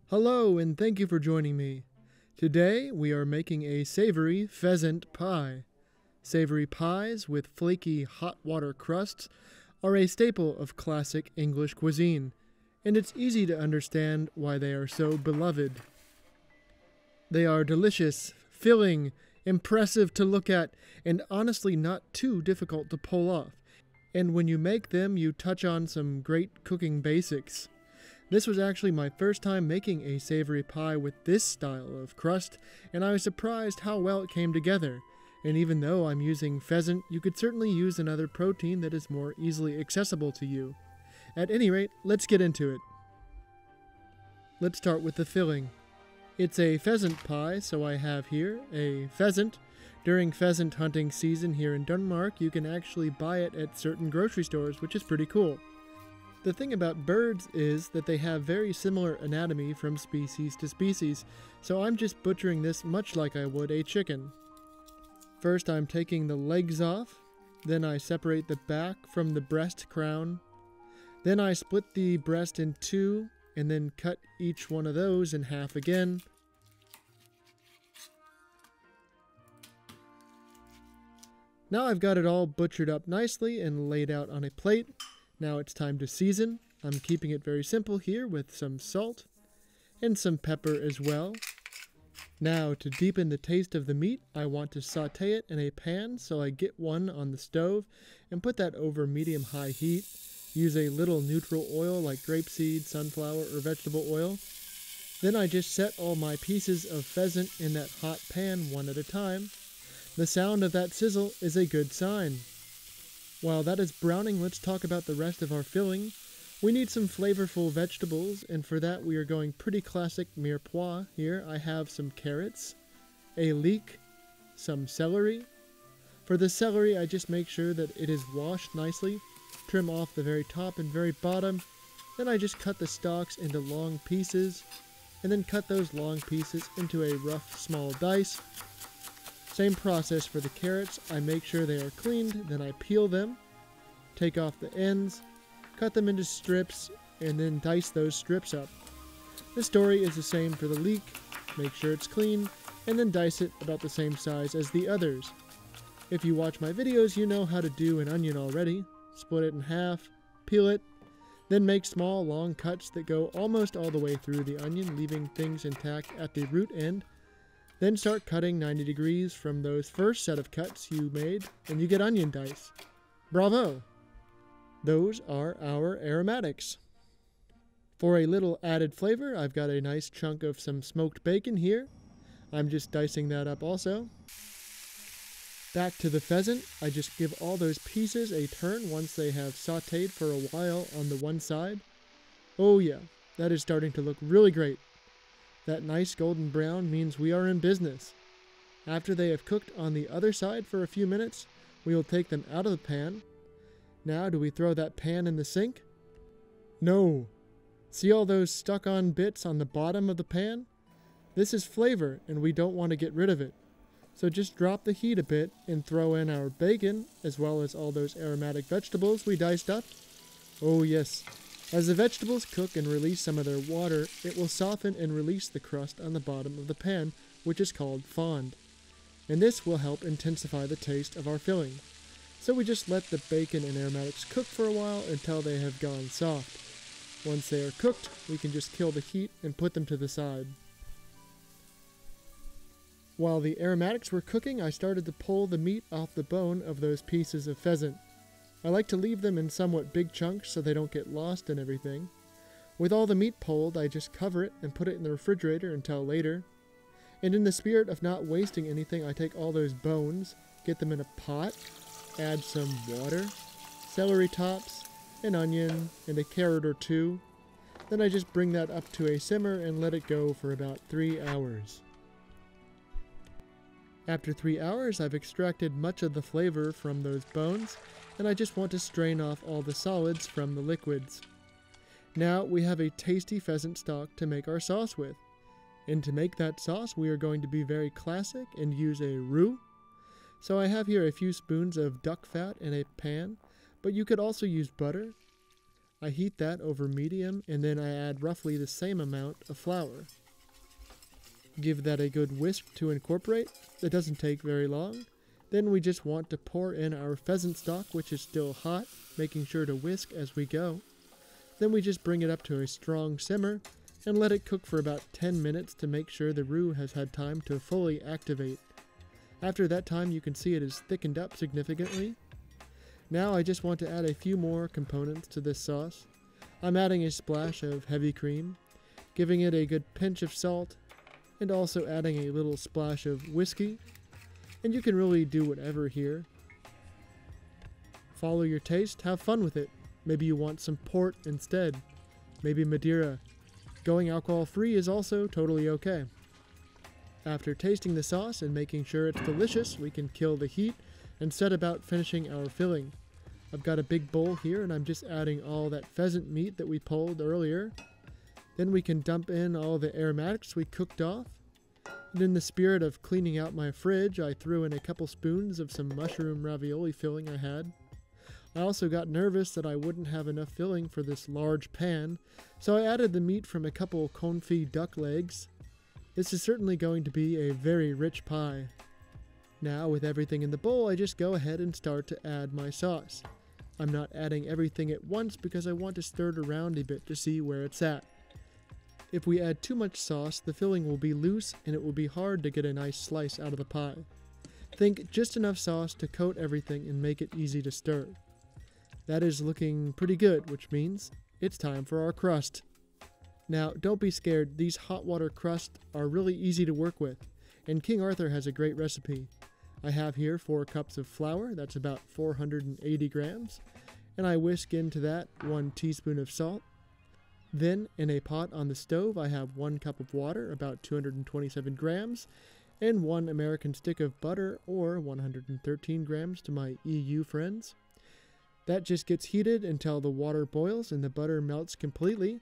Hello, and thank you for joining me. Today we are making a savory pheasant pie. Savory pies with flaky hot water crusts are a staple of classic English cuisine, and it's easy to understand why they are so beloved. They are delicious, filling, impressive to look at, and honestly not too difficult to pull off. And when you make them, you touch on some great cooking basics. This was actually my first time making a savory pie with this style of crust, and I was surprised how well it came together. And even though I'm using pheasant, you could certainly use another protein that is more easily accessible to you. At any rate, let's get into it. Let's start with the filling. It's a pheasant pie, so I have here a pheasant. During pheasant hunting season here in Denmark, you can actually buy it at certain grocery stores, which is pretty cool. The thing about birds is that they have very similar anatomy from species to species, so I'm just butchering this much like I would a chicken. First I'm taking the legs off, then I separate the back from the breast crown, then I split the breast in two, and then cut each one of those in half again. Now I've got it all butchered up nicely and laid out on a plate. Now it's time to season. I'm keeping it very simple here with some salt and some pepper as well. Now to deepen the taste of the meat, I want to saute it in a pan, so I get one on the stove and put that over medium-high heat. Use a little neutral oil like grapeseed, sunflower, or vegetable oil. Then I just set all my pieces of pheasant in that hot pan one at a time. The sound of that sizzle is a good sign. While that is browning, let's talk about the rest of our filling. We need some flavorful vegetables, and for that we are going pretty classic mirepoix. Here I have some carrots, a leek, some celery. For the celery, I just make sure that it is washed nicely, trim off the very top and very bottom. Then I just cut the stalks into long pieces, and then cut those long pieces into a rough small dice. Same process for the carrots. I make sure they are cleaned, then I peel them, take off the ends, cut them into strips, and then dice those strips up. The story is the same for the leek. Make sure it's clean, and then dice it about the same size as the others. If you watch my videos, you know how to do an onion already. Split it in half, peel it, then make small long cuts that go almost all the way through the onion, leaving things intact at the root end. Then start cutting 90 degrees from those first set of cuts you made, and you get onion dice. Bravo! Those are our aromatics. For a little added flavor, I've got a nice chunk of some smoked bacon here. I'm just dicing that up also. Back to the pheasant, I just give all those pieces a turn once they have sauteed for a while on the one side. Oh yeah, that is starting to look really great. That nice golden brown means we are in business. After they have cooked on the other side for a few minutes, we will take them out of the pan. Now, do we throw that pan in the sink? No. See all those stuck-on bits on the bottom of the pan? This is flavor, and we don't want to get rid of it. So just drop the heat a bit and throw in our bacon, as well as all those aromatic vegetables we diced up. Oh yes. As the vegetables cook and release some of their water, it will soften and release the crust on the bottom of the pan, which is called fond. And this will help intensify the taste of our filling. So we just let the bacon and aromatics cook for a while until they have gone soft. Once they are cooked, we can just kill the heat and put them to the side. While the aromatics were cooking, I started to pull the meat off the bone of those pieces of pheasant. I like to leave them in somewhat big chunks so they don't get lost and everything. With all the meat pulled, I just cover it and put it in the refrigerator until later. And in the spirit of not wasting anything, I take all those bones, get them in a pot, add some water, celery tops, an onion, and a carrot or two. Then I just bring that up to a simmer and let it go for about 3 hours. After 3 hours, I've extracted much of the flavor from those bones, and I just want to strain off all the solids from the liquids. Now we have a tasty pheasant stock to make our sauce with. And to make that sauce, we are going to be very classic and use a roux. So I have here a few spoons of duck fat in a pan, but you could also use butter. I heat that over medium, and then I add roughly the same amount of flour. Give that a good whisk to incorporate. It doesn't take very long. Then we just want to pour in our pheasant stock, which is still hot, making sure to whisk as we go. Then we just bring it up to a strong simmer and let it cook for about 10 minutes to make sure the roux has had time to fully activate. After that time, you can see it is thickened up significantly. Now I just want to add a few more components to this sauce. I'm adding a splash of heavy cream, giving it a good pinch of salt, and also adding a little splash of whiskey. And you can really do whatever here. Follow your taste, have fun with it. Maybe you want some port instead. Maybe Madeira. Going alcohol-free is also totally okay. After tasting the sauce and making sure it's delicious, we can kill the heat and set about finishing our filling. I've got a big bowl here and I'm just adding all that pheasant meat that we pulled earlier. Then we can dump in all the aromatics we cooked off. And in the spirit of cleaning out my fridge, I threw in a couple spoons of some mushroom ravioli filling I had. I also got nervous that I wouldn't have enough filling for this large pan, so I added the meat from a couple confit duck legs. This is certainly going to be a very rich pie. Now, with everything in the bowl, I just go ahead and start to add my sauce. I'm not adding everything at once because I want to stir it around a bit to see where it's at. If we add too much sauce, the filling will be loose and it will be hard to get a nice slice out of the pie. Think just enough sauce to coat everything and make it easy to stir. That is looking pretty good, which means it's time for our crust. Now, don't be scared, these hot water crusts are really easy to work with, and King Arthur has a great recipe. I have here 4 cups of flour, that's about 480 grams, and I whisk into that 1 teaspoon of salt. Then, in a pot on the stove, I have 1 cup of water, about 227 grams, and 1 American stick of butter, or 113 grams to my EU friends. That just gets heated until the water boils and the butter melts completely.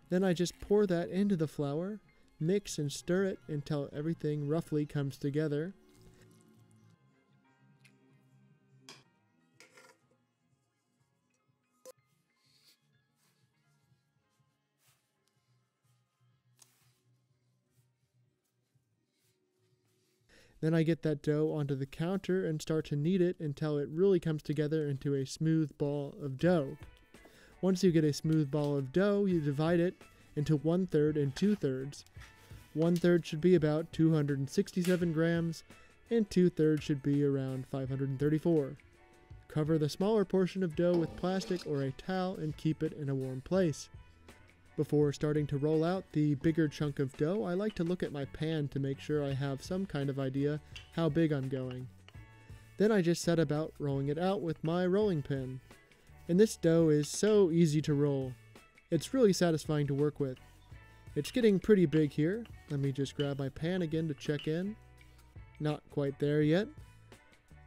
Then I just pour that into the flour, mix and stir it until everything roughly comes together. Then I get that dough onto the counter and start to knead it until it really comes together into a smooth ball of dough. Once you get a smooth ball of dough, you divide it into 1/3 and 2/3. 1/3 should be about 267 grams, and 2/3 should be around 534. Cover the smaller portion of dough with plastic or a towel and keep it in a warm place. Before starting to roll out the bigger chunk of dough, I like to look at my pan to make sure I have some kind of idea how big I'm going. Then I just set about rolling it out with my rolling pin. And this dough is so easy to roll. It's really satisfying to work with. It's getting pretty big here. Let me just grab my pan again to check in. Not quite there yet.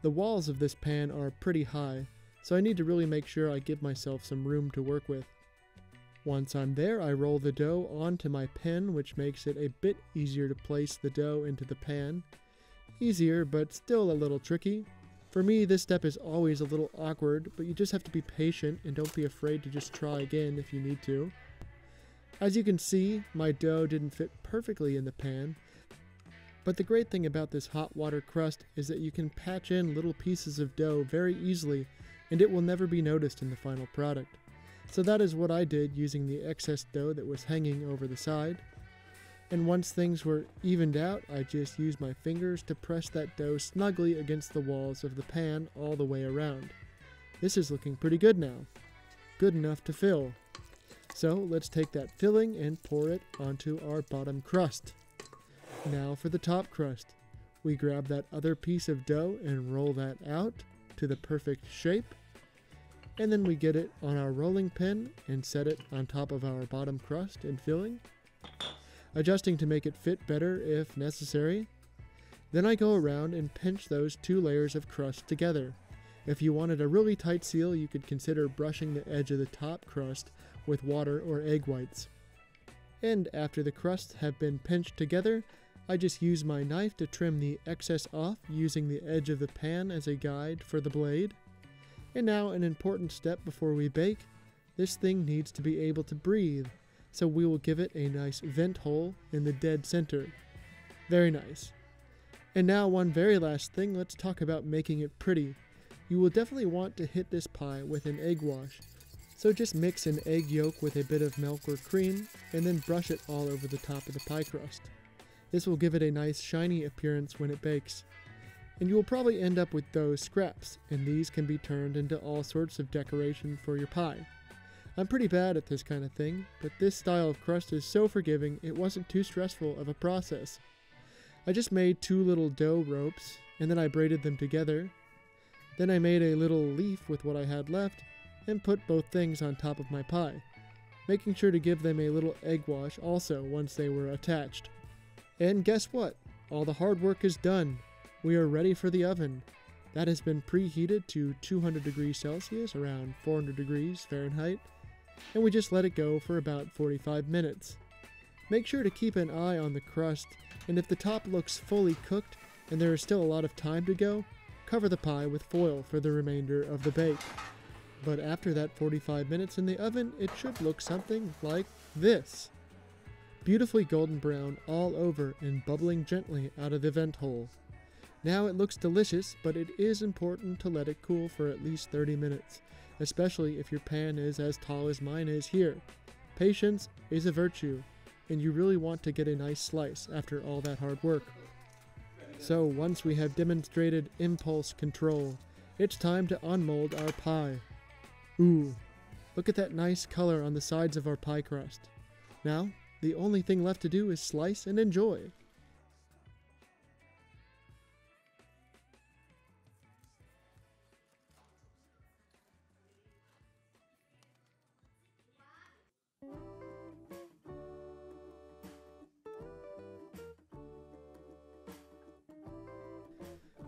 The walls of this pan are pretty high, so I need to really make sure I give myself some room to work with. Once I'm there, I roll the dough onto my pen, which makes it a bit easier to place the dough into the pan. Easier, but still a little tricky. For me, this step is always a little awkward, but you just have to be patient and don't be afraid to just try again if you need to. As you can see, my dough didn't fit perfectly in the pan, but the great thing about this hot water crust is that you can patch in little pieces of dough very easily and it will never be noticed in the final product. So that is what I did using the excess dough that was hanging over the side. And once things were evened out, I just used my fingers to press that dough snugly against the walls of the pan all the way around. This is looking pretty good now. Good enough to fill. So let's take that filling and pour it onto our bottom crust. Now for the top crust. We grab that other piece of dough and roll that out to the perfect shape. And then we get it on our rolling pin and set it on top of our bottom crust and filling, adjusting to make it fit better if necessary. Then I go around and pinch those 2 layers of crust together. If you wanted a really tight seal, you could consider brushing the edge of the top crust with water or egg whites. And after the crusts have been pinched together, I just use my knife to trim the excess off using the edge of the pan as a guide for the blade. And now an important step before we bake, this thing needs to be able to breathe, so we will give it a nice vent hole in the dead center. Very nice. And now one very last thing, let's talk about making it pretty. You will definitely want to hit this pie with an egg wash. So just mix an egg yolk with a bit of milk or cream, and then brush it all over the top of the pie crust. This will give it a nice shiny appearance when it bakes. And you will probably end up with those scraps, and these can be turned into all sorts of decoration for your pie. I'm pretty bad at this kind of thing, but this style of crust is so forgiving it wasn't too stressful of a process. I just made 2 little dough ropes, and then I braided them together. Then I made a little leaf with what I had left, and put both things on top of my pie, making sure to give them a little egg wash also once they were attached. And guess what? All the hard work is done. We are ready for the oven. That has been preheated to 200 degrees Celsius, around 400 degrees Fahrenheit, and we just let it go for about 45 minutes. Make sure to keep an eye on the crust, and if the top looks fully cooked and there is still a lot of time to go, cover the pie with foil for the remainder of the bake. But after that 45 minutes in the oven, it should look something like this. Beautifully golden brown all over and bubbling gently out of the vent hole. Now it looks delicious, but it is important to let it cool for at least 30 minutes, especially if your pan is as tall as mine is here. Patience is a virtue, and you really want to get a nice slice after all that hard work. So once we have demonstrated impulse control, it's time to unmold our pie. Ooh, look at that nice color on the sides of our pie crust. Now, the only thing left to do is slice and enjoy.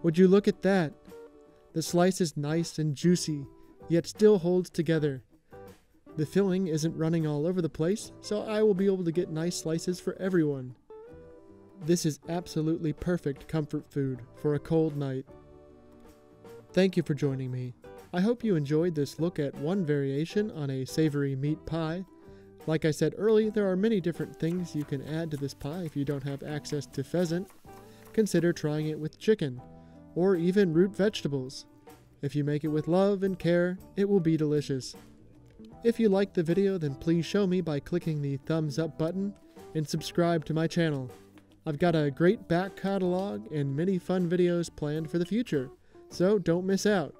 Would you look at that? The slice is nice and juicy, yet still holds together. The filling isn't running all over the place, so I will be able to get nice slices for everyone. This is absolutely perfect comfort food for a cold night. Thank you for joining me. I hope you enjoyed this look at one variation on a savory meat pie. Like I said earlier, there are many different things you can add to this pie if you don't have access to pheasant. Consider trying it with chicken, or even root vegetables. If you make it with love and care, it will be delicious. If you liked the video, then please show me by clicking the thumbs up button and subscribe to my channel. I've got a great back catalog and many fun videos planned for the future, so don't miss out.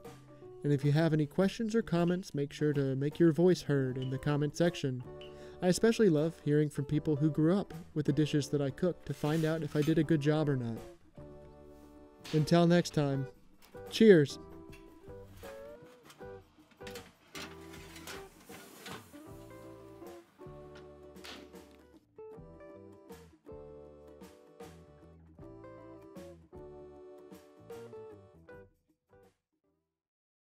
And if you have any questions or comments, make sure to make your voice heard in the comment section. I especially love hearing from people who grew up with the dishes that I cook to find out if I did a good job or not. Until next time, cheers!